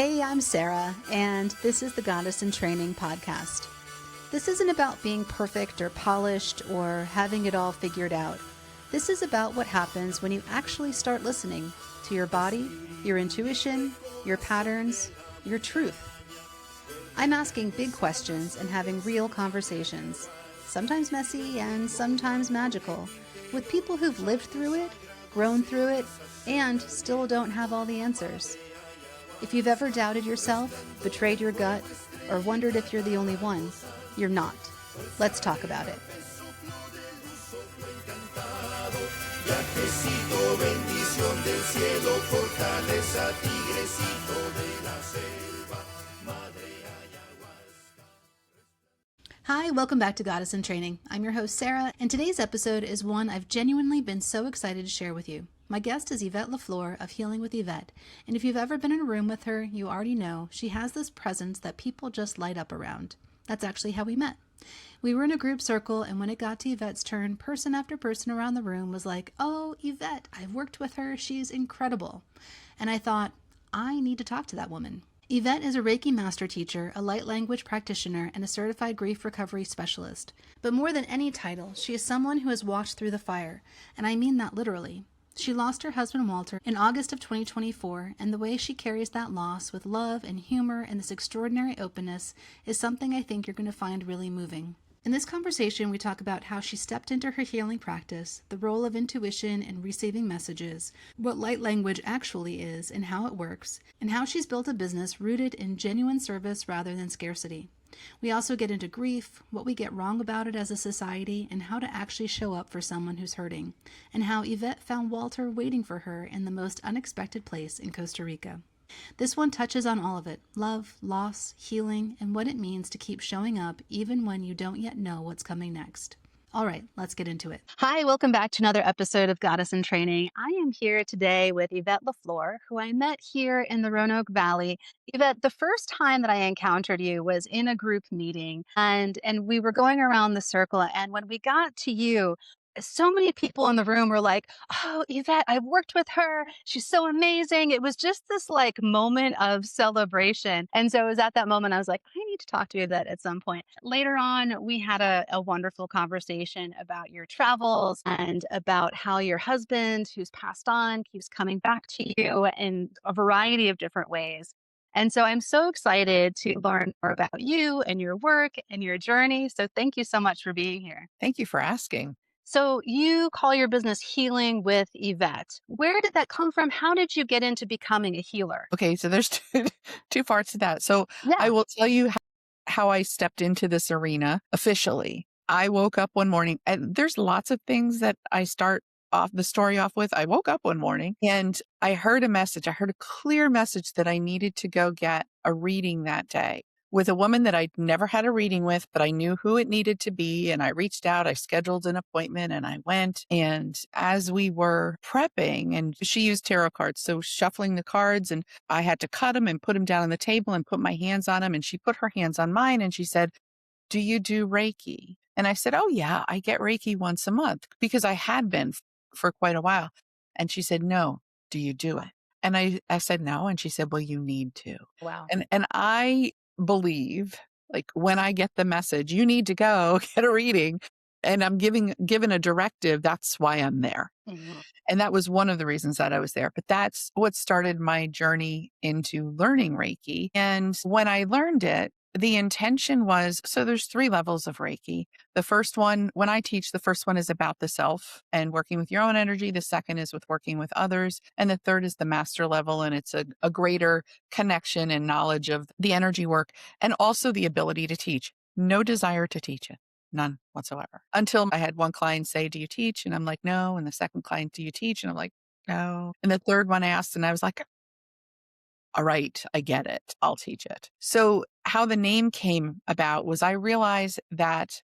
Hey, I'm Sarah, and this is the Goddess in Training podcast. This isn't about being perfect or polished or having it all figured out. This is about what happens when you actually start listening to your body, your intuition, your patterns, your truth. I'm asking big questions and having real conversations, sometimes messy and sometimes magical, with people who've lived through it, grown through it, and still don't have all the answers. If you've ever doubted yourself, betrayed your gut, or wondered if you're the only one, you're not. Let's talk about it. Hi, welcome back to Goddess in Training. I'm your host, Sarah, and today's episode is one I've genuinely been so excited to share with you. My guest is Yvette LaFleur of Healing with Yvette, and if you've ever been in a room with her, you already know she has this presence that people just light up around. That's actually how we met. We were in a group circle, and when it got to Yvette's turn, person after person around the room was like, "Oh, Yvette, I've worked with her. She's incredible." And I thought, I need to talk to that woman. Yvette is a Reiki master teacher, a light language practitioner, and a certified grief recovery specialist. But more than any title, she is someone who has walked through the fire, and I mean that literally. She lost her husband Walter in August of 2024, and the way she carries that loss with love and humor and this extraordinary openness is something I think you're going to find really moving. In this conversation, we talk about how she stepped into her healing practice, the role of intuition and receiving messages, what light language actually is and how it works, and how she's built a business rooted in genuine service rather than scarcity. We also get into grief, what we get wrong about it as a society, and how to actually show up for someone who's hurting, and how Yvette found Walter waiting for her in the most unexpected place in Costa Rica. This one touches on all of it: love, loss, healing, and what it means to keep showing up even when you don't yet know what's coming next. All right, let's get into it. Hi, welcome back to another episode of Goddess in Training. I am here today with Yvette LaFleur, who I met here in the Roanoke Valley. Yvette, the first time that I encountered you was in a group meeting, and we were going around the circle, and when we got to you, so many people in the room were like, "Oh, Yvette, I've worked with her. She's so amazing." It was just this like moment of celebration. And so it was at that moment I was like, I need to talk to Yvette at some point. Later on, we had a wonderful conversation about your travels and about how your husband, who's passed on, keeps coming back to you in a variety of different ways. And so I'm so excited to learn more about you and your work and your journey. So thank you so much for being here. Thank you for asking. So you call your business Healing with Yvette. Where did that come from? How did you get into becoming a healer? Okay, so there's two parts to that. So Yeah. I will tell you how I stepped into this arena officially. I woke up one morning, and there's lots of things that I start off the story off with. I woke up one morning and I heard a message. I heard a clear message that I needed to go get a reading that day with a woman that I'd never had a reading with, but I knew who it needed to be. And I reached out, I scheduled an appointment, and I went. And as we were prepping, and she used tarot cards, so shuffling the cards, and I had to cut them and put them down on the table and put my hands on them. And she put her hands on mine and she said, "Do you do Reiki?" And I said, "Oh yeah, I get Reiki once a month," because I had been for quite a while. And she said, "No, do you do it?" And I said, "No." And she said, "Well, you need to." Wow. And I believe, like, when I get the message, you need to go get a reading, and I'm given a directive, that's why I'm there. Mhm. And that was one of the reasons that I was there. But that's what started my journey into learning Reiki. And when I learned it, the intention was, so there's 3 levels of Reiki. The first one, when I teach, the first one is about the self and working with your own energy. The second is with working with others. And the third is the master level. And it's a greater connection and knowledge of the energy work and also the ability to teach. No desire to teach it. None whatsoever. Until I had one client say, "Do you teach?" And I'm like, "No." And the second client, "Do you teach?" And I'm like, "No." And the third one I asked, and I was like, "All right, I get it. I'll teach it." So how the name came about was I realized that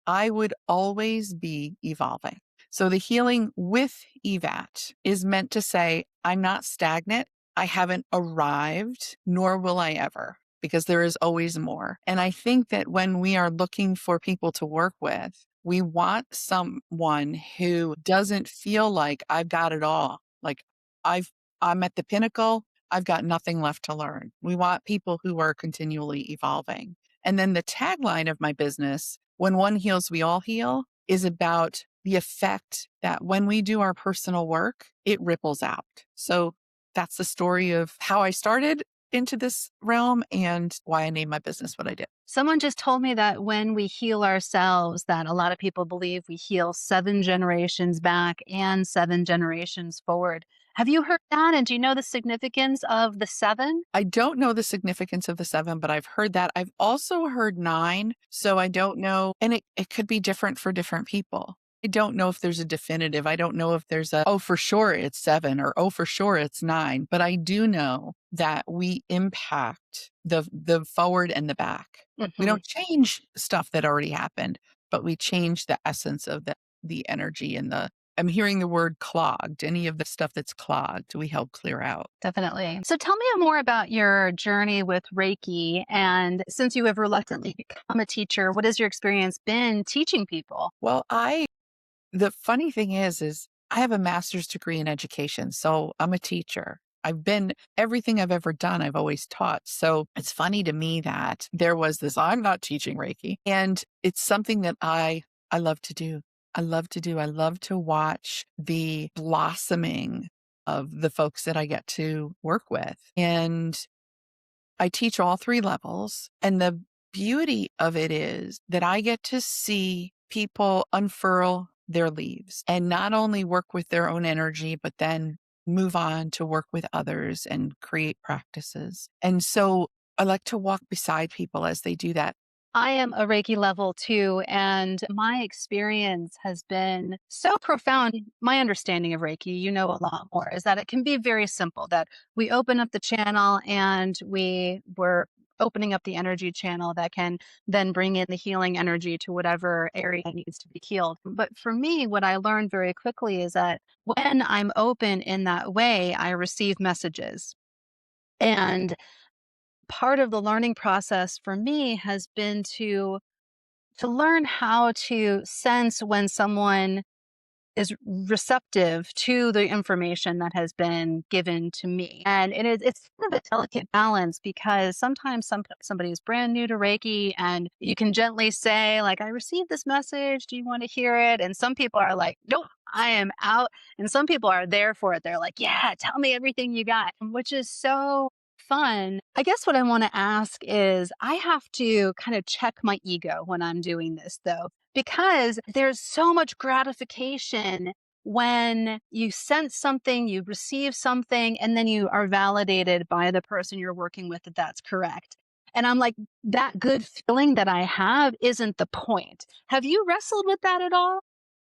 I would always be evolving. So the Healing with Yvette is meant to say, I'm not stagnant. I haven't arrived, nor will I ever, because there is always more. And I think that when we are looking for people to work with, we want someone who doesn't feel like I've got it all. Like I'm at the pinnacle. I've got nothing left to learn. We want people who are continually evolving. And then the tagline of my business, when one heals, we all heal, is about the effect that when we do our personal work, it ripples out. So that's the story of how I started into this realm and why I named my business what I did. Someone just told me that when we heal ourselves, that a lot of people believe we heal 7 generations back and 7 generations forward. Have you heard that? And do you know the significance of the 7? I don't know the significance of the 7, but I've heard that. I've also heard 9. So I don't know. And it could be different for different people. I don't know if there's a definitive. I don't know if there's a, oh, for sure it's 7 or, oh, for sure it's 9. But I do know that we impact the forward and the back. We Mhm. don't change stuff that already happened, but we change the essence of the energy and I'm hearing the word clogged. Any of the stuff that's clogged, we help clear out. Definitely. So tell me more about your journey with Reiki. And since you have reluctantly become a teacher, what has your experience been teaching people? Well, the funny thing is I have a master's degree in education. So I'm a teacher. I've been everything I've ever done, I've always taught. So it's funny to me that there was this, I'm not teaching Reiki. And it's something that I love to do. I love to do. I love to watch the blossoming of the folks that I get to work with. And I teach all 3 levels. And the beauty of it is that I get to see people unfurl their leaves and not only work with their own energy, but then move on to work with others and create practices. And so I like to walk beside people as they do that. I am a Reiki level 2, and my experience has been so profound. My understanding of Reiki, you know a lot more, is that it can be very simple, that we open up the channel and we're opening up the energy channel that can then bring in the healing energy to whatever area needs to be healed. But for me, what I learned very quickly is that when I'm open in that way, I receive messages. And part of the learning process for me has been to learn how to sense when someone is receptive to the information that has been given to me. And it's kind of a delicate balance, because sometimes somebody is brand new to Reiki and you can gently say, like, I received this message, do you want to hear it? And some people are like, nope, I am out. And some people are there for it. They're like, yeah, tell me everything you got, which is so fun. I guess what I want to ask is, I have to kind of check my ego when I'm doing this, though, because there's so much gratification when you sense something, you receive something, and then you are validated by the person you're working with that that's correct. And I'm like, that good feeling that I have isn't the point. Have you wrestled with that at all?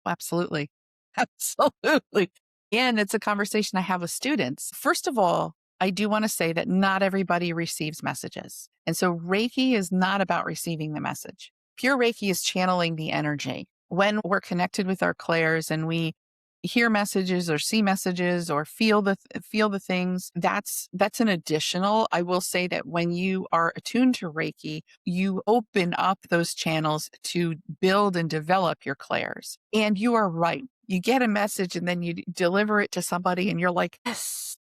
Absolutely. Absolutely. And it's a conversation I have with students. First of all, I do want to say that not everybody receives messages. And so Reiki is not about receiving the message. Pure Reiki is channeling the energy. When we're connected with our clairs and we hear messages or see messages or feel the things, that's an additional. I will say that when you are attuned to Reiki, you open up those channels to build and develop your clairs. And you are right. You get a message and then you deliver it to somebody and you're like, yes.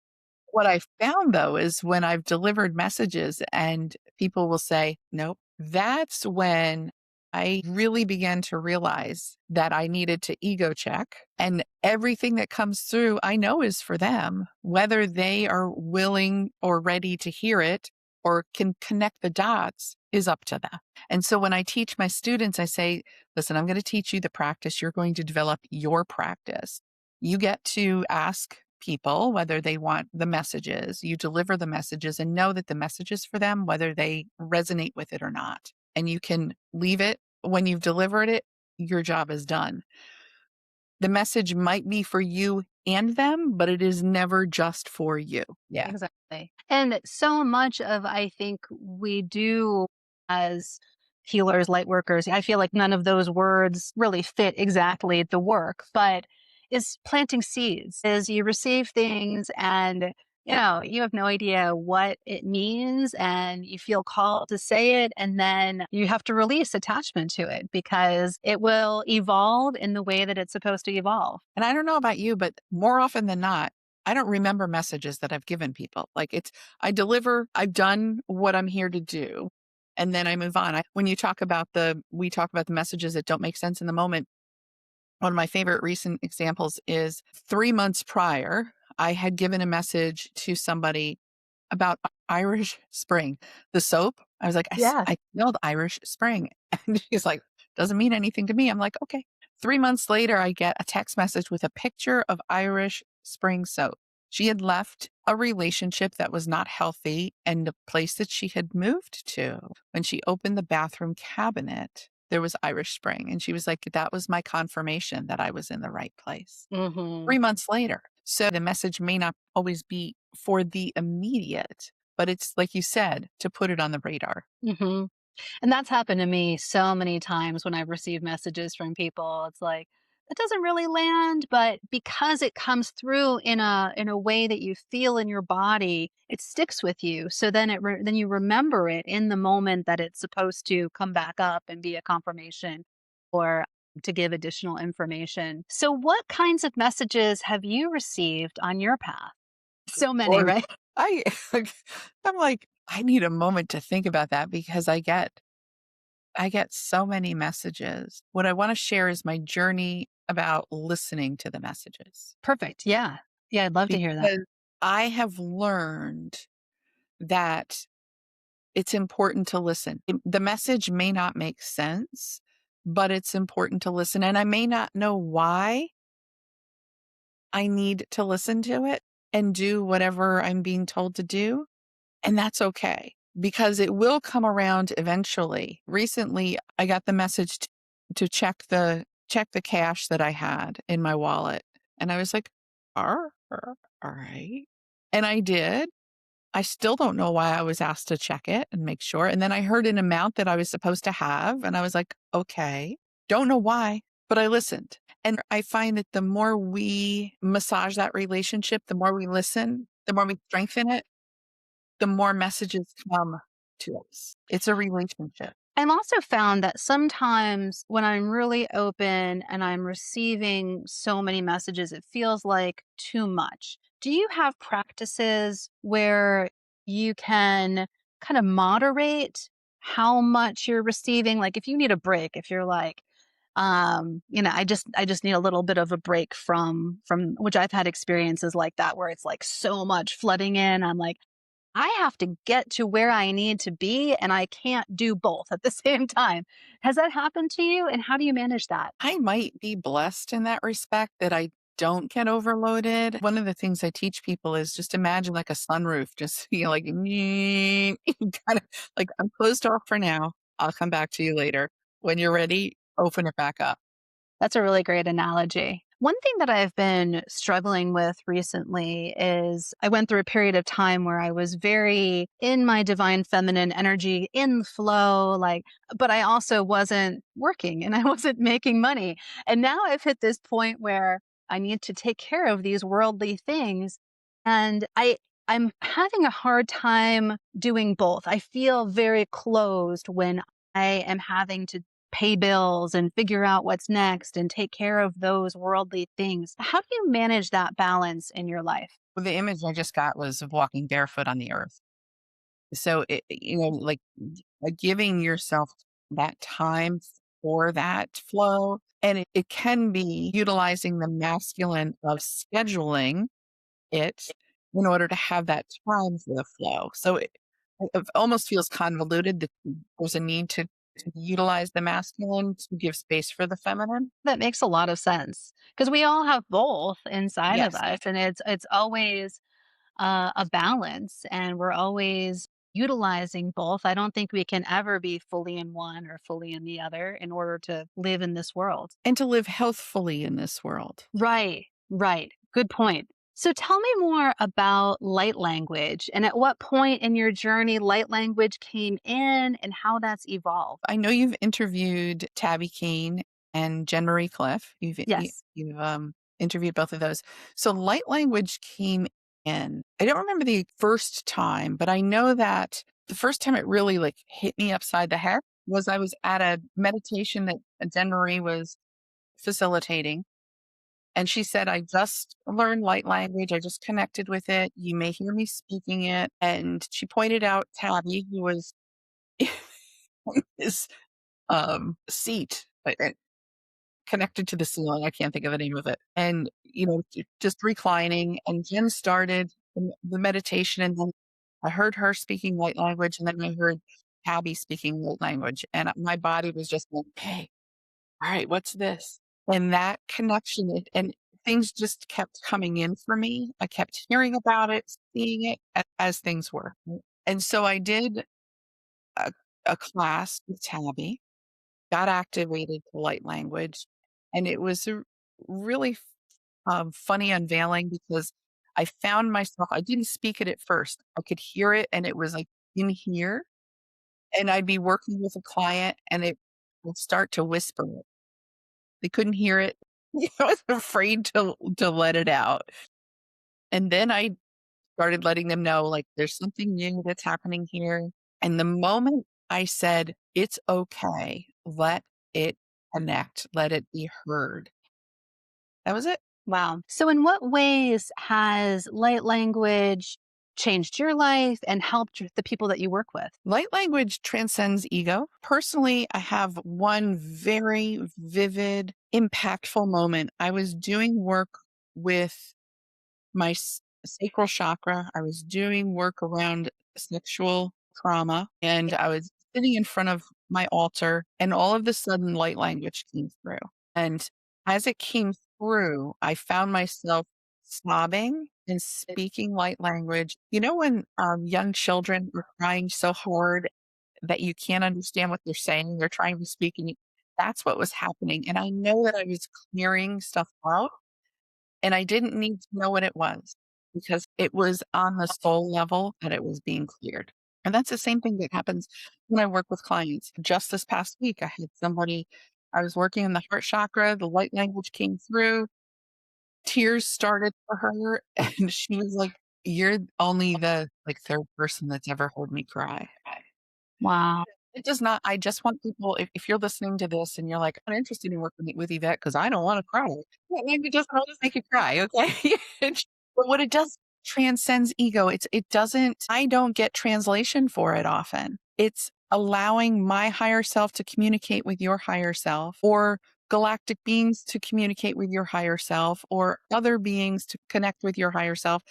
What I found though is when I've delivered messages and people will say, nope, that's when I really began to realize that I needed to ego check, and everything that comes through I know is for them, whether they are willing or ready to hear it or can connect the dots is up to them. And so when I teach my students, I say, listen, I'm going to teach you the practice. You're going to develop your practice. You get to ask people whether they want the messages. You deliver the messages and know that the message is for them, whether they resonate with it or not. And you can leave it when you've delivered it, your job is done. The message might be for you and them, but it is never just for you. Yeah. Exactly. And so much of, I think, we do as healers, light workers, I feel like none of those words really fit exactly the work, but is planting seeds. Is you receive things and you have no idea what it means, and you feel called to say it, and then you have to release attachment to it because it will evolve in the way that it's supposed to evolve. And I don't know about you, but more often than not, I don't remember messages that I've given people. Like I deliver, I've done what I'm here to do, and then I move on. When we talk about the messages that don't make sense in the moment. One of my favorite recent examples is 3 months prior, I had given a message to somebody about Irish Spring, the soap. I was like, Yeah. I smelled Irish Spring. And she's like, doesn't mean anything to me. I'm like, okay. 3 months later, I get a text message with a picture of Irish Spring soap. She had left a relationship that was not healthy and the place that she had moved to. When she opened the bathroom cabinet, there was Irish Spring. And she was like, that was my confirmation that I was in the right place. Hmm. 3 months later. So the message may not always be for the immediate, but it's like you said, to put it on the radar. Hmm. And that's happened to me so many times when I've received messages from people. It's like, it doesn't really land, but because it comes through in a way that you feel in your body, it sticks with you. So then then you remember it in the moment that it's supposed to come back up and be a confirmation or to give additional information. So what kinds of messages have you received on your path? So many, Or right? I I'm like, I need a moment to think about that because I get so many messages. What I want to share is my journey about listening to the messages Perfect. Yeah. Yeah, I'd love to hear that. because I have learned that it's important to listen. The message may not make sense, but it's important to listen. And I may not know why I need to listen to it and do whatever I'm being told to do. And that's okay because it will come around eventually. Recently, I got the message to check the cash that I had in my wallet. And I was like, all right. And I did. I still don't know why I was asked to check it and make sure. And then I heard an amount that I was supposed to have. And I was like, okay, don't know why, but I listened. And I find that the more we massage that relationship, the more we listen, the more we strengthen it, the more messages come to us. It's a relationship. I've also found that sometimes when I'm really open and I'm receiving so many messages, it feels like too much. Do you have practices where you can kind of moderate how much you're receiving? Like if you need a break, if you're like, I just need a little bit of a break from which I've had experiences like that where it's like so much flooding in. I'm like, I have to get to where I need to be, and I can't do both at the same time. Has that happened to you, and how do you manage that? I might be blessed in that respect that I don't get overloaded. One of the things I teach people is just imagine like a sunroof, just like kind of like I'm closed off for now. I'll come back to you later. When you're ready, open it back up. That's a really great analogy. One thing that I've been struggling with recently is I went through a period of time where I was very in my divine feminine energy, in flow, like, but I also wasn't working and I wasn't making money. And now I've hit this point where I need to take care of these worldly things. And I'm having a hard time doing both. I feel very closed when I am having to pay bills and figure out what's next and take care of those worldly things. How do you manage that balance in your life? Well, the image I just got was of walking barefoot on the earth. So, like giving yourself that time for that flow. And it can be utilizing the masculine of scheduling it in order to have that time for the flow. So it almost feels convoluted that there's a need to utilize the masculine to give space for the feminine. That makes a lot of sense because we all have both inside of Yes. us, and it's always a balance, and we're always utilizing both. I don't think we can ever be fully in one or fully in the other in order to live in this world. And to live healthfully in this world. Right, right. Good point. So tell me more about light language and at what point in your journey light language came in and how that's evolved. I know you've interviewed Tabby Keane and Jen Marie Cliff. Yes. You've interviewed both of those. So light language came in. I don't remember the first time, but I know that the first time it really like hit me upside the head was I was at a meditation that Jen Marie was facilitating. And she said, I just learned light language. I just connected with it. You may hear me speaking it. And she pointed out Tabby, who was in his seat, connected to the ceiling. I can't think of the name of it. And, just reclining. And Jen started the meditation. And then I heard her speaking light language. And then I heard Tabby speaking light language. And my body was just like, hey, all right, what's this? And that connection, and things just kept coming in for me. I kept hearing about it, seeing it as things were. And so I did a, a class with Tabby, got activated to light language. And it was a really funny unveiling because I found myself, I didn't speak it at first. I could hear it and it was like in here. And I'd be working with a client and it would start to whisper it. They couldn't hear it. I was afraid to let it out. And then I started letting them know, like, there's something new that's happening here. And the moment I said, it's okay, let it connect, let it be heard. That was it. Wow. So, in what ways has light language changed your life and helped the people that you work with? Light language transcends ego. Personally, I have one very vivid, impactful moment. I was doing work with my sacral chakra. I was doing work around sexual trauma, and I was sitting in front of my altar, and all of a sudden, light language came through. And as it came through, I found myself sobbing and speaking light language. You know, when young children are crying so hard that you can't understand what they're saying, they're trying to speak, and that's what was happening. And I know that I was clearing stuff out and I didn't need to know what it was because it was on the soul level that it was being cleared. And that's the same thing that happens when I work with clients. Just this past week, I had somebody, I was working in the heart chakra, the light language came through, tears started for her. And she was like, you're only the third person that's ever heard me cry. Wow. It does not. I just want people, if you're listening to this and you're like, I'm interested in working with Yvette because I don't want to cry. Yeah, maybe I'll just make you cry. Okay. But what it does transcends ego. It doesn't, I don't get translation for it often. It's allowing my higher self to communicate with your higher self, or galactic beings to communicate with your higher self, or other beings to connect with your higher self.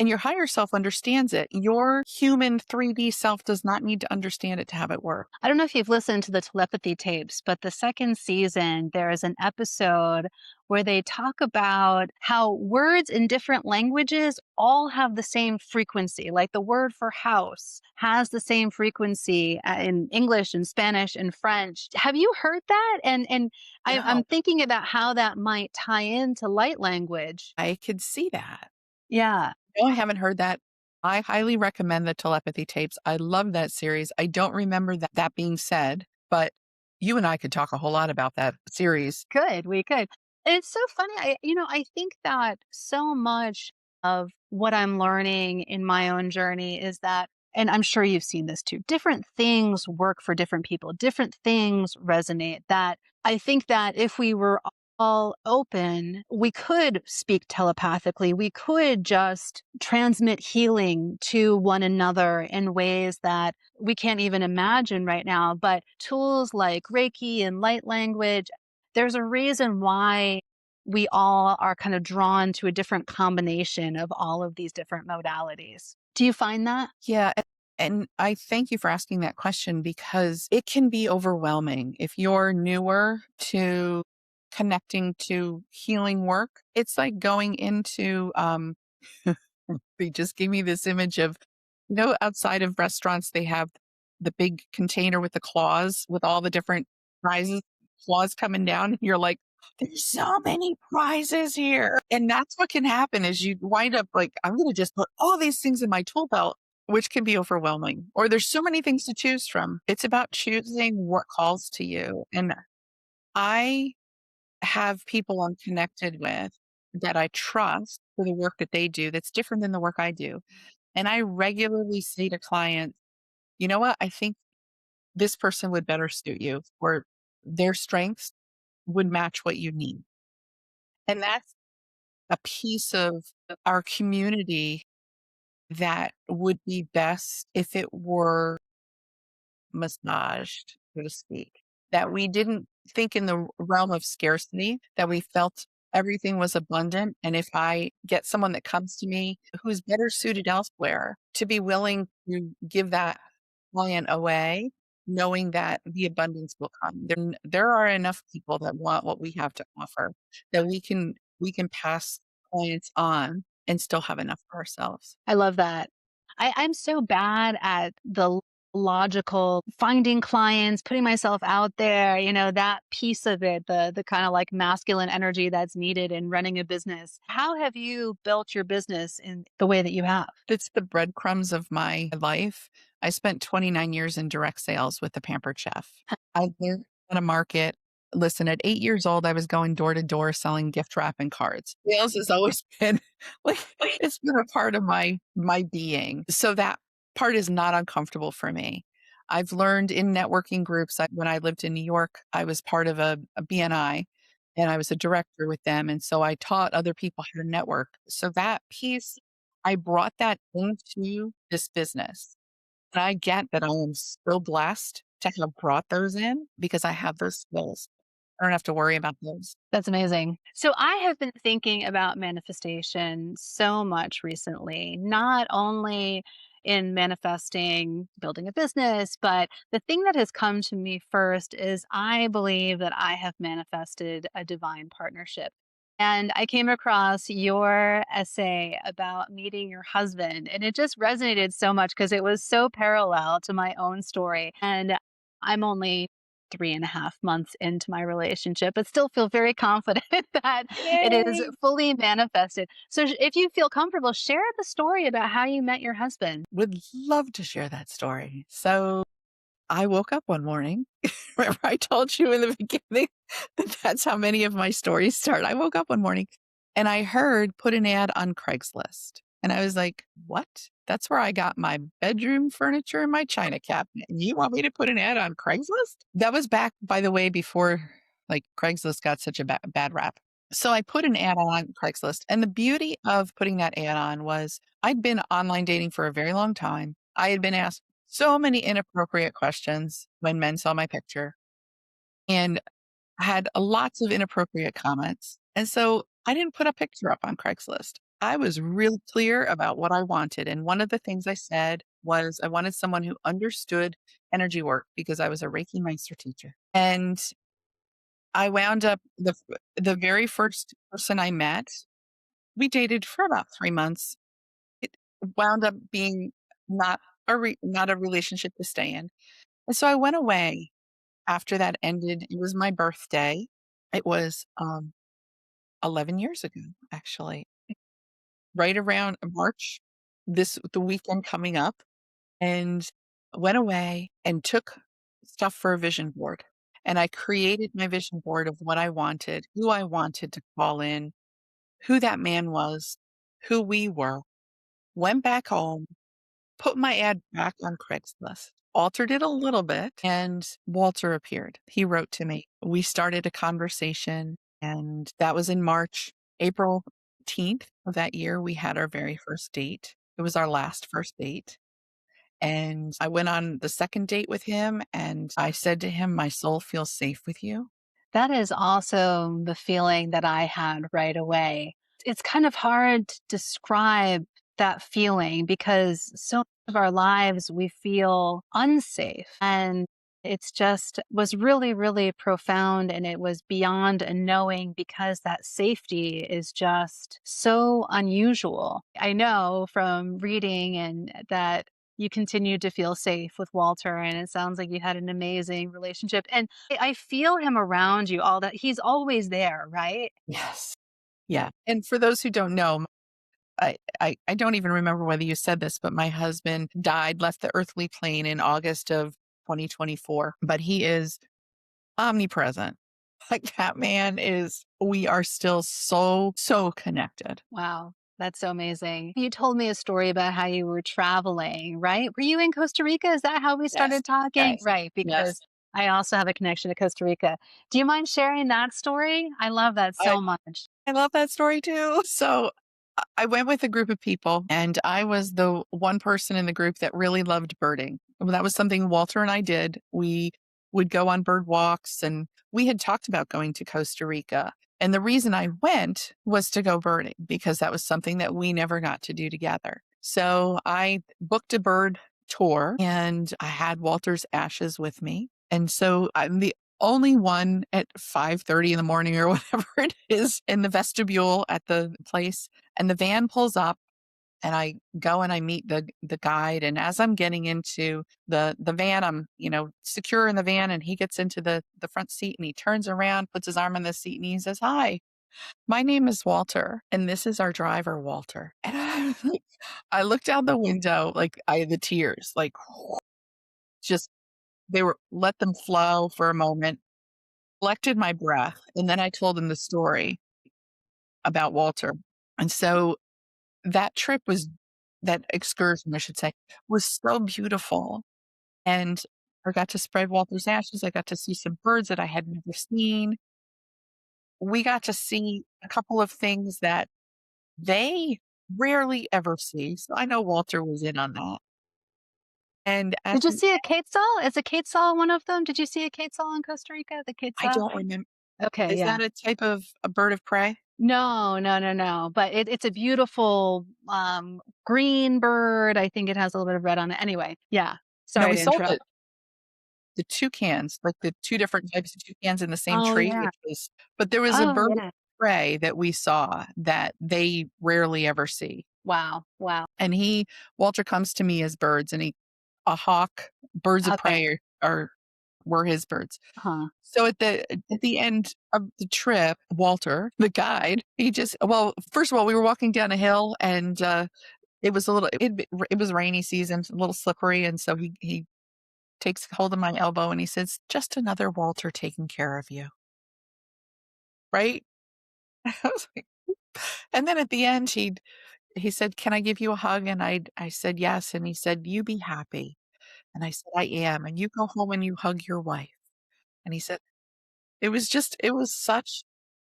And your higher self understands it. Your human 3D self does not need to understand it to have it work. I don't know if you've listened to the telepathy tapes, but the second season, there is an episode where they talk about how words in different languages all have the same frequency. Like the word for house has the same frequency in English and Spanish and French. Have you heard that? I'm No, thinking about how that might tie into light language. I could see that. Yeah. No, I haven't heard that. I highly recommend the telepathy tapes. I love that series. I don't remember that being said, but you and I could talk a whole lot about that series. Could, we could. It's so funny. I think that so much of what I'm learning in my own journey is that, and I'm sure you've seen this too, different things work for different people, different things resonate. That I think that if we were all open, we could speak telepathically. We could just transmit healing to one another in ways that we can't even imagine right now. But tools like Reiki and light language, there's a reason why we all are kind of drawn to a different combination of all of these different modalities. Do you find that? Yeah. And I thank you for asking that question because it can be overwhelming. If you're newer to connecting to healing work, it's like going into, they just gave me this image of, outside of restaurants, they have the big container with the claws with all the different prizes, claws coming down. And you're like, there's so many prizes here. And that's what can happen is you wind up like, I'm going to just put all these things in my tool belt, which can be overwhelming. Or there's so many things to choose from. It's about choosing what calls to you. And I have people I'm connected with that I trust for the work that they do that's different than the work I do. And I regularly say to clients, you know what? I think this person would better suit you, or their strengths would match what you need. And that's a piece of our community that would be best if it were massaged, so to speak. That we didn't think in the realm of scarcity, that we felt everything was abundant. And if I get someone that comes to me who's better suited elsewhere, to be willing to give that client away, knowing that the abundance will come. There are enough people that want what we have to offer that we can pass clients on and still have enough for ourselves. I love that. I'm so bad at the logical finding clients, putting myself out there, that piece of it, the kind of like masculine energy that's needed in running a business. How have you built your business in the way that you have? It's the breadcrumbs of my life. I spent 29 years in direct sales with the Pampered Chef. I learned how to market. Listen, at 8 years old, I was going door to door selling gift wrap and cards. Sales has always been like it's been a part of my being. So that part is not uncomfortable for me. I've learned in networking groups. When I lived in New York, I was part of a BNI and I was a director with them. And so I taught other people how to network. So that piece I brought that into this business. And I get that I am so blessed to have brought those in because I have those skills. I don't have to worry about those. That's amazing. So I have been thinking about manifestation so much recently, not only in manifesting building a business, but the thing that has come to me first is I believe that I have manifested a divine partnership. And I came across your essay about meeting your husband, and it just resonated so much because it was so parallel to my own story. And I'm only 3.5 months into my relationship, but still feel very confident that it is Yay! fully manifested. So, if you feel comfortable, share the story about how you met your husband. Would love to share that story. So I woke up one morning. Remember, I told you in the beginning that that's how many of my stories start. I woke up one morning and I heard put an ad on Craigslist. And I was like, what? That's where I got my bedroom furniture and my china cabinet. And you want me to put an ad on Craigslist? That was back, by the way, before like Craigslist got such a bad rap. So I put an ad on Craigslist. And the beauty of putting that ad on was I'd been online dating for a very long time. I had been asked so many inappropriate questions when men saw my picture and had lots of inappropriate comments. And so I didn't put a picture up on Craigslist. I was real clear about what I wanted. And one of the things I said was I wanted someone who understood energy work because I was a Reiki Meister teacher. And I wound up the very first person I met, we dated for about 3 months. It wound up being not not a relationship to stay in. And so I went away after that ended. It was my birthday. It was 11 years ago, actually, right around March, the weekend coming up, and went away and took stuff for a vision board. And I created my vision board of what I wanted, who I wanted to call in, who that man was, who we were, went back home, put my ad back on Craigslist, altered it a little bit, and Walter appeared. He wrote to me. We started a conversation, and that was in March. April 18th of that year, we had our very first date. It was our last first date. And I went on the second date with him, and I said to him, my soul feels safe with you. That is also the feeling that I had right away. It's kind of hard to describe that feeling because so much of our lives we feel unsafe. And it's just was really, really profound. And it was beyond a knowing because that safety is just so unusual. I know from reading and that you continued to feel safe with Walter, and it sounds like you had an amazing relationship. And I feel him around you all that he's always there, right? Yes. Yeah. And for those who don't know, I don't even remember whether you said this, but my husband died, left the earthly plane in August of 2024, but he is omnipresent. Like that man is, we are still so connected. Wow. That's so amazing. You told me a story about how you were traveling, right? Were you in Costa Rica? Is that how we Yes. started talking? Yes. Right, Yes. because I also have a connection to Costa Rica. Do you mind sharing that story? I love that I, so much. I love that story too. So I went with a group of people, and I was the one person in the group that really loved birding. Well, that was something Walter and I did. We would go on bird walks, and we had talked about going to Costa Rica. And the reason I went was to go birding because that was something that we never got to do together. So I booked a bird tour, and I had Walter's ashes with me. And so I'm the only one at 5:30 in the morning or whatever it is in the vestibule at the place, and the van pulls up, and I go and I meet the guide, and as I'm getting into the van, I'm, secure in the van, and he gets into the front seat, and he turns around, puts his arm on the seat, and he says, "Hi, my name is Walter, and this is our driver, Walter." And I was like, I looked out the window, like, I had the tears, like, just they were let them flow for a moment, collected my breath, and then I told him the story about Walter. And so that trip was that excursion, I should say, was so beautiful. And I got to spread Walter's ashes. I got to see some birds that I had never seen. We got to see a couple of things that they rarely ever see. So I know Walter was in on that. And at Did you the see a quetzal? Is a quetzal one of them? Did you see a quetzal in Costa Rica? The I quetzal? don't remember. Okay, Is yeah. that a type of a bird of prey? No, no, no, no. But it's a beautiful green bird. I think it has a little bit of red on it. Anyway, yeah. No, Sorry we to saw interrupt. the toucans, like the 2 different types of toucans in the same Oh tree, yeah. which was but there was a Oh bird of yeah. prey that we saw that they rarely ever see. Wow. Wow. And Walter comes to me as birds, and a hawk, birds of Okay. prey were his birds. Huh. So at the end of the trip, Walter, the guide, first of all, we were walking down a hill, and it was rainy season, a little slippery, and so he takes hold of my elbow and he says, "Just another Walter taking care of you." Right? I was like, and then at the end, he said, "Can I give you a hug?" And I said, "Yes." And he said, "You be happy." And I said, "I am. And you go home and you hug your wife." And he said, it was such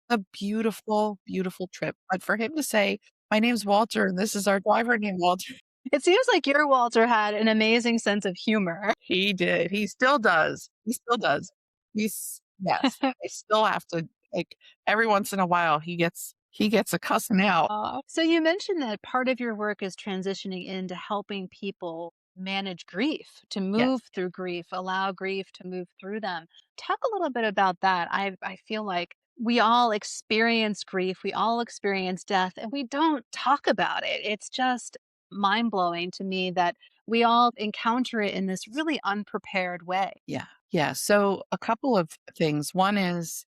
a beautiful, beautiful trip. But for him to say, "My name's Walter and this is our driver named Walter." It seems like your Walter had an amazing sense of humor. He did. He still does. He still does. Yes. I still have to, like, every once in a while he gets a cussing out. So you mentioned that part of your work is transitioning into helping people manage grief, to move Yes. through grief, allow grief to move through them. Talk a little bit about that. I feel like we all experience grief, we all experience death, and we don't talk about it. It's just mind blowing to me that we all encounter it in this really unprepared way. Yeah. Yeah. So a couple of things. One is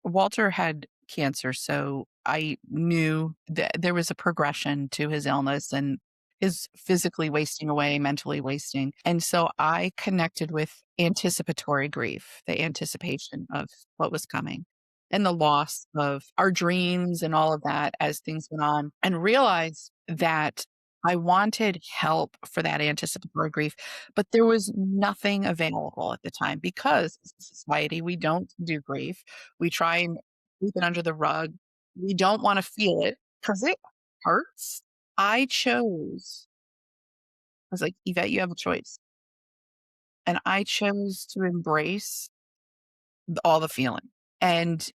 Walter had cancer, so I knew that there was a progression to his illness and his physically wasting away, mentally wasting. And so I connected with anticipatory grief, the anticipation of what was coming and the loss of our dreams and all of that as things went on, and realized that I wanted help for that anticipatory grief, but there was nothing available at the time because as a society, we don't do grief. We try and sweep it under the rug. We don't wanna feel it because it hurts. I chose I was like, "Yvette, you have a choice." And I chose to embrace all the feeling and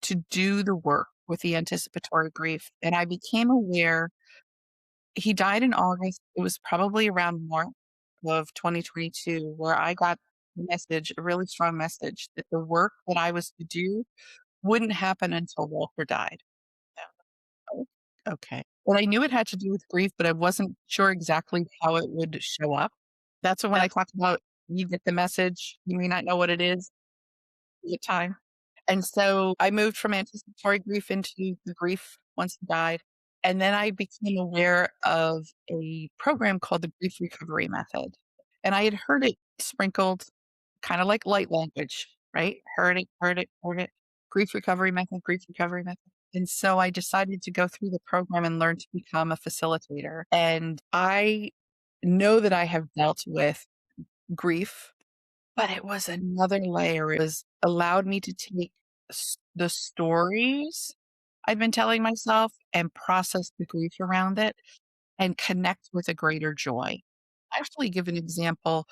to do the work with the anticipatory grief, and I became aware he died in August. It was probably around March of 2022 where I got a really strong message that the work that I was to do wouldn't happen until Walter died. Oh, okay. Well, I knew it had to do with grief, but I wasn't sure exactly how it would show up. That's when I talked about you get the message, you may not know what it is at the time. And so I moved from anticipatory grief into the grief once he died. And then I became aware of a program called the Grief Recovery Method. And I had heard it sprinkled kind of like light language, right? Heard it. Grief recovery method, grief recovery method. And so I decided to go through the program and learn to become a facilitator. And I know that I have dealt with grief, but it was another layer. It was allowed me to take the stories I've been telling myself, and process the grief around it and connect with a greater joy. I actually give an example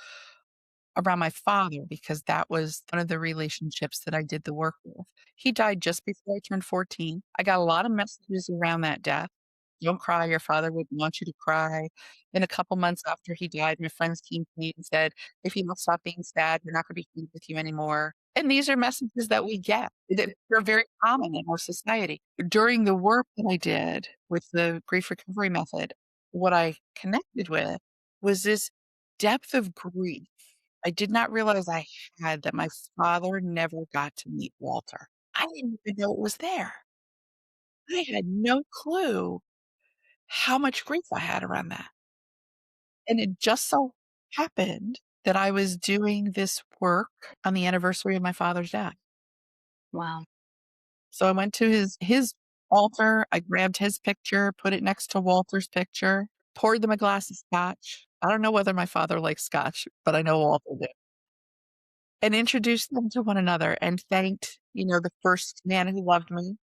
around my father because that was one of the relationships that I did the work with. He died just before I turned 14. I got a lot of messages around that death. Don't cry, your father wouldn't want you to cry. Then a couple months after he died, my friends came to me and said, if you don't stop being sad, we're not going to be friends with you anymore. And these are messages that we get. They're very common in our society. During the work that I did with the grief recovery method, what I connected with was this depth of grief I did not realize I had that my father never got to meet Walter. I didn't even know it was there. I had no clue how much grief I had around that. And it just so happened that I was doing this work on the anniversary of my father's death. Wow. So I went to his altar, I grabbed his picture, put it next to Walter's picture, poured them a glass of scotch. I don't know whether my father likes scotch, but I know Walter did. And introduced them to one another and thanked, the first man who loved me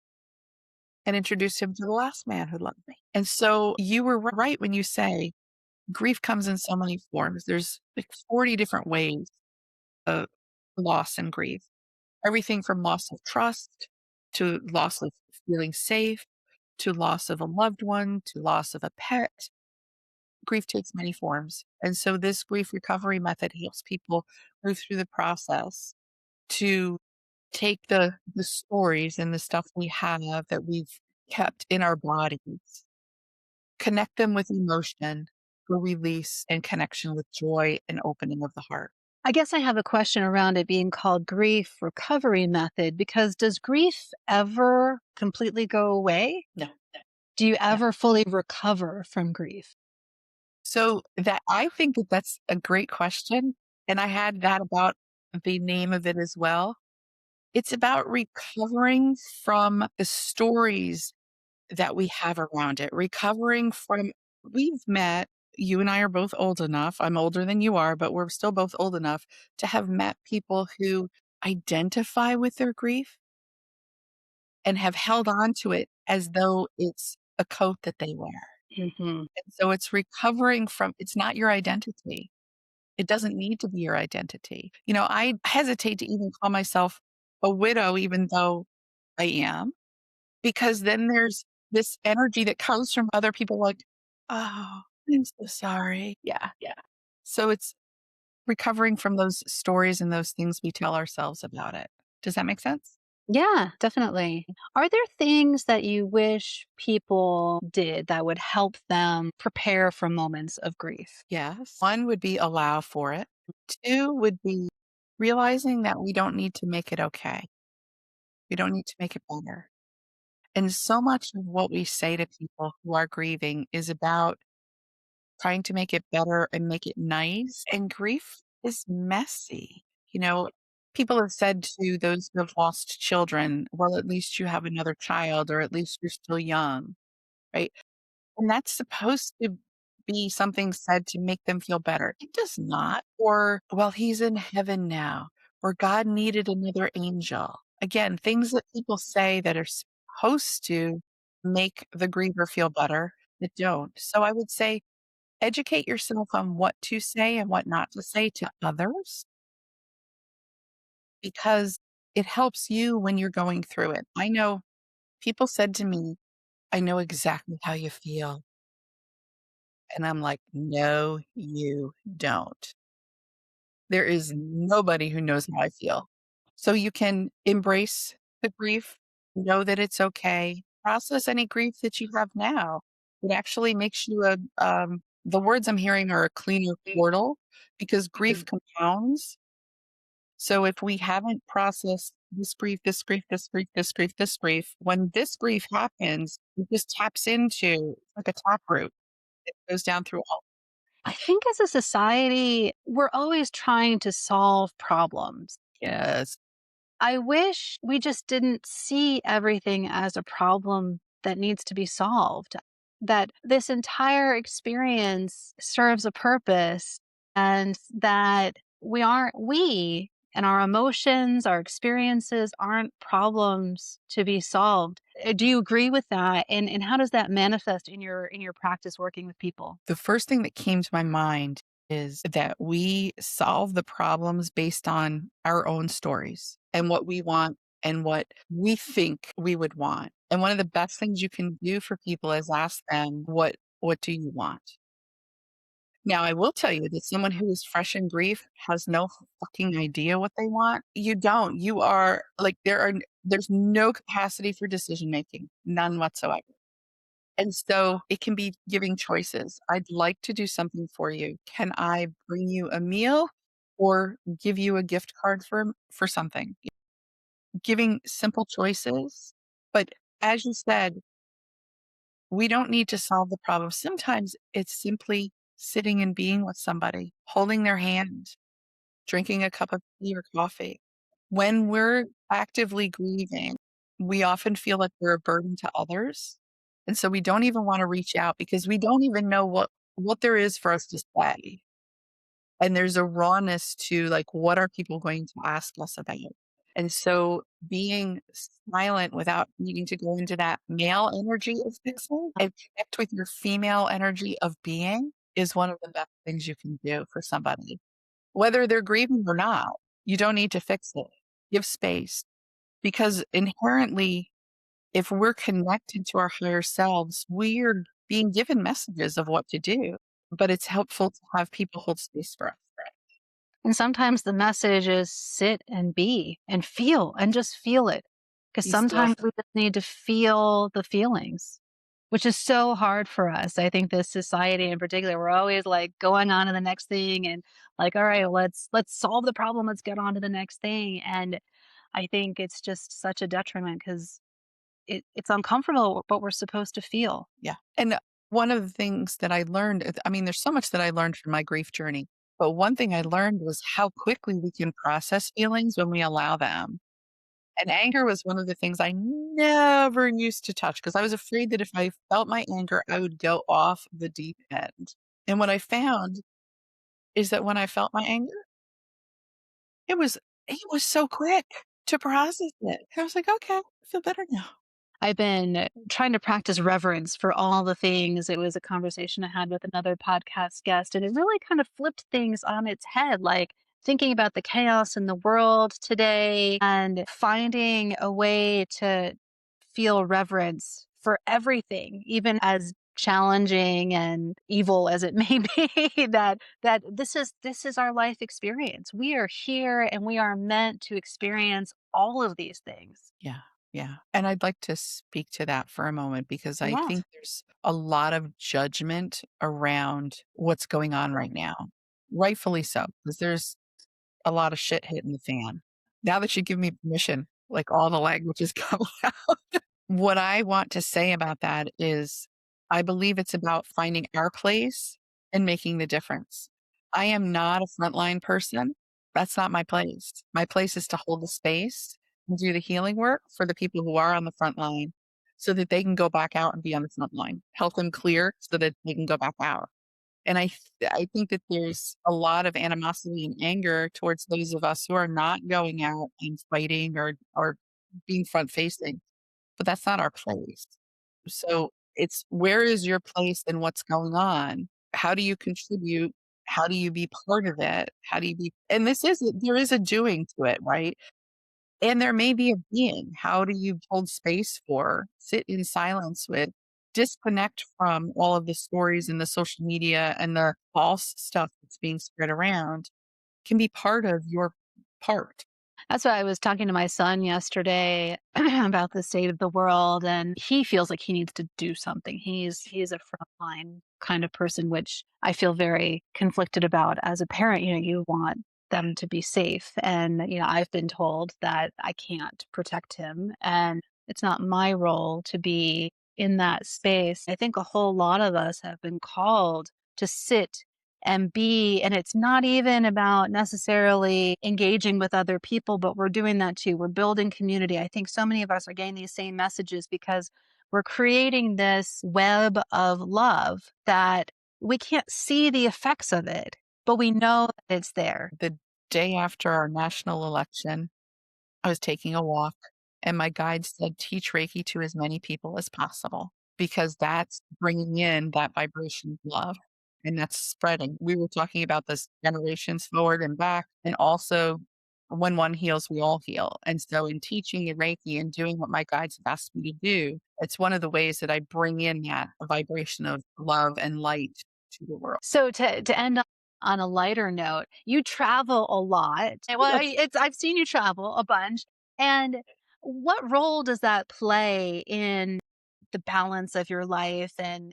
and introduced him to the last man who loved me. And so you were right when you say grief comes in so many forms. There's like 40 different ways of loss and grief. Everything from loss of trust to loss of feeling safe to loss of a loved one to loss of a pet. Grief takes many forms. And so this grief recovery method helps people move through the process to take the stories and the stuff we have that we've kept in our bodies, connect them with emotion for release and connection with joy and opening of the heart. I guess I have a question around it being called grief recovery method because does grief ever completely go away? No. Do you Yeah. ever fully recover from grief? So that I think that that's a great question. And I had that about the name of it as well. It's about recovering from the stories that we have around it, recovering from we've met you and I are both old enough. I'm older than you are, but we're still both old enough to have met people who identify with their grief and have held on to it as though it's a coat that they wear. Hmm. And so it's recovering from it's not your identity. It doesn't need to be your identity. I hesitate to even call myself a widow, even though I am, because then there's this energy that comes from other people like, "Oh, I'm so sorry." Yeah, yeah. So it's recovering from those stories and those things we tell ourselves about it. Does that make sense? Yeah, definitely. Are there things that you wish people did that would help them prepare for moments of grief? Yes. One would be allow for it. Two would be realizing that we don't need to make it okay. We don't need to make it better. And so much of what we say to people who are grieving is about trying to make it better and make it nice. And grief is messy. You know, People have said to those who have lost children, well, at least you have another child, or at least you're still young, right? And that's supposed to be something said to make them feel better. It does not. Or, well, he's in heaven now, or God needed another angel. Again, things that people say that are supposed to make the griever feel better that don't. So I would say educate yourself on what to say and what not to say to others because it helps you when you're going through it. I know people said to me, I know exactly how you feel. And I'm like, no, you don't. There is nobody who knows how I feel. So you can embrace the grief, know that it's okay, process any grief that you have now. It actually makes you the words I'm hearing are a cleaner portal because grief compounds. So if we haven't processed this grief, this grief, this grief, this grief, this grief, when this grief happens, it just taps into like a tap root. It goes down through all. I think as a society, we're always trying to solve problems. Yes. I wish we just didn't see everything as a problem that needs to be solved, that this entire experience serves a purpose and that we And our emotions, our experiences aren't problems to be solved. Do you agree with that? And how does that manifest in your practice working with people? The first thing that came to my mind is that we solve the problems based on our own stories and what we want and what we think we would want. And one of the best things you can do for people is ask them, what do you want? Now, I will tell you that someone who is fresh in grief has no fucking idea what they want. You don't. You are like, there's no capacity for decision making, none whatsoever. And so it can be giving choices. I'd like to do something for you. Can I bring you a meal or give you a gift card for something? Giving simple choices. But as you said, we don't need to solve the problem. Sometimes it's simply sitting and being with somebody, holding their hand, drinking a cup of tea or coffee. When we're actively grieving, we often feel like we're a burden to others. And so we don't even want to reach out because we don't even know what there is for us to say. And there's a rawness to like, what are people going to ask us about? And so being silent without needing to go into that male energy of fixing and connect with your female energy of being is one of the best things you can do for somebody. Whether they're grieving or not, you don't need to fix it. Give space because inherently, if we're connected to our higher selves, we're being given messages of what to do. But it's helpful to have people hold space for us. And sometimes the message is sit and be and feel and just feel it. Because Be still. sometimes we just need to feel the feelings, which is so hard for us. I think this society in particular, we're always like going on to the next thing and like, all right, let's solve the problem. Let's get on to the next thing. And I think it's just such a detriment because it's uncomfortable what we're supposed to feel. Yeah. And one of the things that I learned, I mean, there's so much that I learned from my grief journey, but one thing I learned was how quickly we can process feelings when we allow them. And anger was one of the things I never used to touch because I was afraid that if I felt my anger, I would go off the deep end. And what I found is that when I felt my anger, it was so quick to process it. I was like, okay, I feel better now. I've been trying to practice reverence for all the things. It was a conversation I had with another podcast guest, and it really kind of flipped things on its head, like thinking about the chaos in the world today and finding a way to feel reverence for everything, even as challenging and evil as it may be that this is our life experience. We are here and we are meant to experience all of these things. Yeah. Yeah. And I'd like to speak to that for a moment because I Yes. think there's a lot of judgment around what's going on right now. Rightfully so, because there's a lot of shit hitting the fan. Now that you give me permission, like all the language is coming out. What I want to say about that is I believe it's about finding our place and making the difference. I am not a frontline person. That's not my place. My place is to hold the space and do the healing work for the people who are on the front line so that they can go back out and be on the front line, help them clear so that they can go back out. And I think that there's a lot of animosity and anger towards those of us who are not going out and fighting or being front facing, but that's not our place. So it's where is your place in what's going on? How do you contribute? How do you be part of it? How do you be, and there is a doing to it, right? And there may be a being. How do you hold space for, sit in silence with, disconnect from all of the stories and the social media and the false stuff that's being spread around can be part of your part. That's why I was talking to my son yesterday about the state of the world, and he feels like he needs to do something. He's a frontline kind of person, which I feel very conflicted about as a parent. You know, you want them to be safe, and I've been told that I can't protect him, and it's not my role to be in that space. I think a whole lot of us have been called to sit and be, and it's not even about necessarily engaging with other people, but we're doing that too. We're building community. I think so many of us are getting these same messages because we're creating this web of love that we can't see the effects of it, but we know that it's there. The day after our national election, I was taking a walk and my guide said, teach Reiki to as many people as possible because that's bringing in that vibration of love and that's spreading. We were talking about this generations forward and back, and also when one heals, we all heal. And so in teaching Reiki and doing what my guides have asked me to do, it's one of the ways that I bring in that vibration of love and light to the world. So to end on a lighter note, you travel a lot. Well, I've seen you travel a bunch. And what role does that play in the balance of your life? And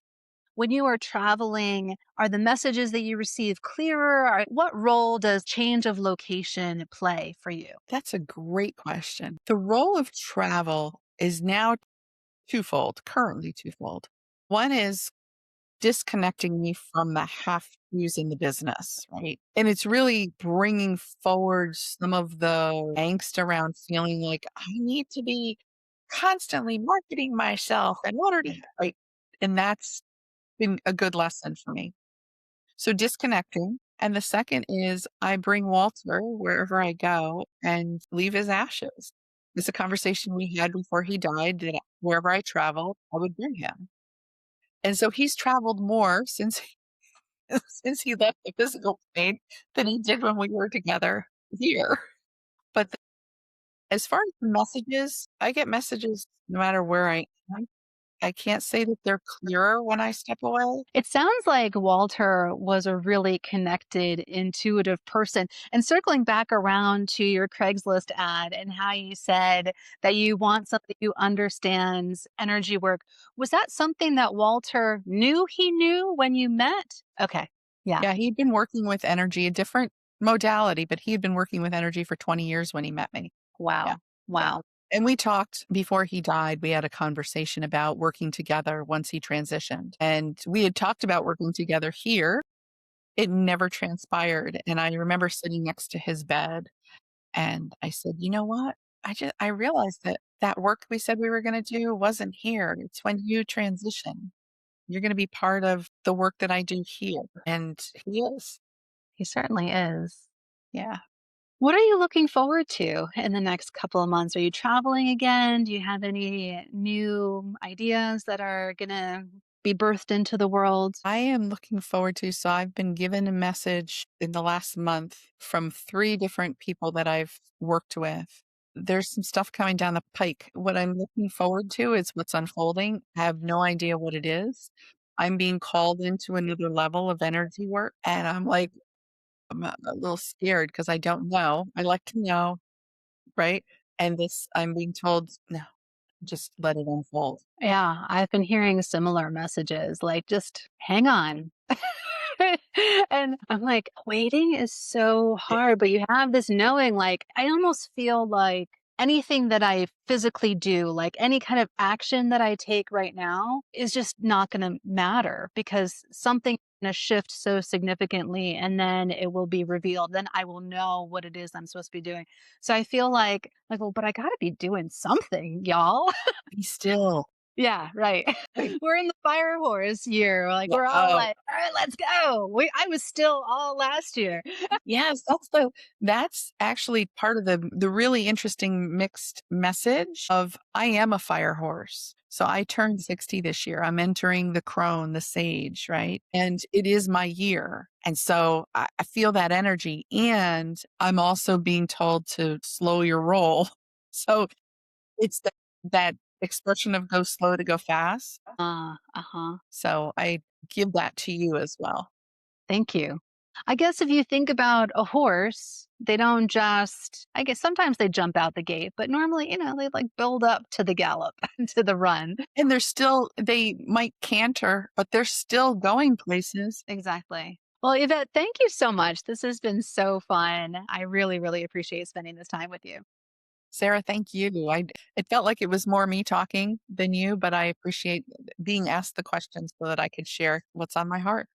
when you are traveling, are the messages that you receive clearer? Or what role does change of location play for you? That's a great question. The role of travel is now twofold, currently twofold. One is disconnecting me from the have tos in the business, right? And it's really bringing forward some of the angst around feeling like I need to be constantly marketing myself in order to, right? And that's been a good lesson for me. So disconnecting. And the second is I bring Walter wherever I go and leave his ashes. It's a conversation we had before he died that wherever I travel, I would bring him. And so he's traveled more since since he left the physical plane than he did when we were together here. But as far as the messages, I get messages no matter where I am. I can't say that they're clearer when I step away. It sounds like Walter was a really connected, intuitive person. And circling back around to your Craigslist ad and how you said that you want somebody who understands energy work, was that something that Walter knew he knew when you met? Okay. Yeah. Yeah, he'd been working with energy, a different modality, but he had been working with energy for 20 years when he met me. Yeah. Wow. Yeah. Wow. And we talked before he died. We had a conversation about working together once he transitioned. And we had talked about working together here. It never transpired. And I remember sitting next to his bed and I said, you know what? I realized that that work we said we were going to do wasn't here. It's when you transition. You're going to be part of the work that I do here. And he is. He certainly is. Yeah. What are you looking forward to in the next couple of months? Are you traveling again? Do you have any new ideas that are going to be birthed into the world? I am looking forward to. So I've been given a message in the last month from 3 different people that I've worked with. There's some stuff coming down the pike. What I'm looking forward to is what's unfolding. I have no idea what it is. I'm being called into another level of energy work. And I'm like, I'm a little scared because I don't know. I like to know, right? And this, I'm being told, no, just let it unfold. Yeah, I've been hearing similar messages like, just hang on. And I'm like, waiting is so hard, but you have this knowing, like, I almost feel like anything that I physically do, like any kind of action that I take right now, is just not going to matter because something going to shift so significantly and then it will be revealed. Then I will know what it is I'm supposed to be doing. So I feel well, but I got to be doing something, y'all. Be still. Yeah, right. Right. We're in the fire horse year. Like Yeah. we're all Oh, like, all right, let's go. I was still all last year. yes, that's actually part of the really interesting mixed message of I am a fire horse. So I turned 60 this year. I'm entering the crone, the sage, right? And it is my year. And so I feel that energy. And I'm also being told to slow your roll. So it's that expression of go slow to go fast. Uh-huh. So I give that to you as well. Thank you. I guess if you think about a horse, they don't just, I guess sometimes they jump out the gate, but normally, they like build up to the gallop, to the run. And they might canter, but they're still going places. Exactly. Well, Yvette, thank you so much. This has been so fun. I really, really appreciate spending this time with you. Sarah, thank you. It felt like it was more me talking than you, but I appreciate being asked the questions so that I could share what's on my heart.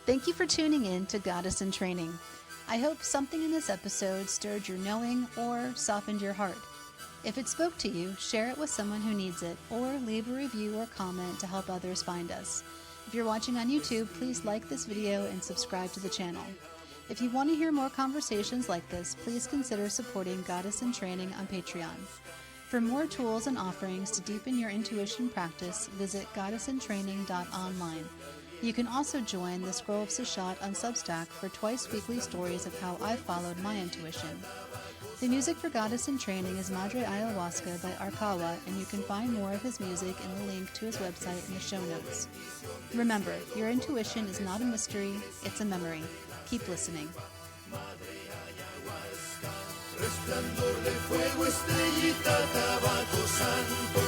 Thank you for tuning in to Goddess in Training. I hope something in this episode stirred your knowing or softened your heart. If it spoke to you, share it with someone who needs it, or leave a review or comment to help others find us. If you're watching on YouTube, please like this video and subscribe to the channel. If you want to hear more conversations like this, please consider supporting Goddess in Training on Patreon. For more tools and offerings to deepen your intuition practice, visit goddessintraining.online. You can also join the Scroll of Seshat on Substack for twice-weekly stories of how I followed my intuition. The music for Goddess in Training is Madre Ayahuasca by Arkawa, and you can find more of his music in the link to his website in the show notes. Remember, your intuition is not a mystery, it's a memory. Keep listening. Resplandor de fuego, estrellita, tabaco santo,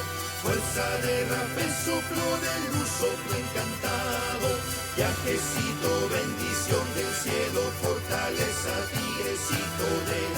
fuerza de rapé, soplo de luz, soplo encantado, viajecito, bendición del cielo, fortaleza, tigrecito de la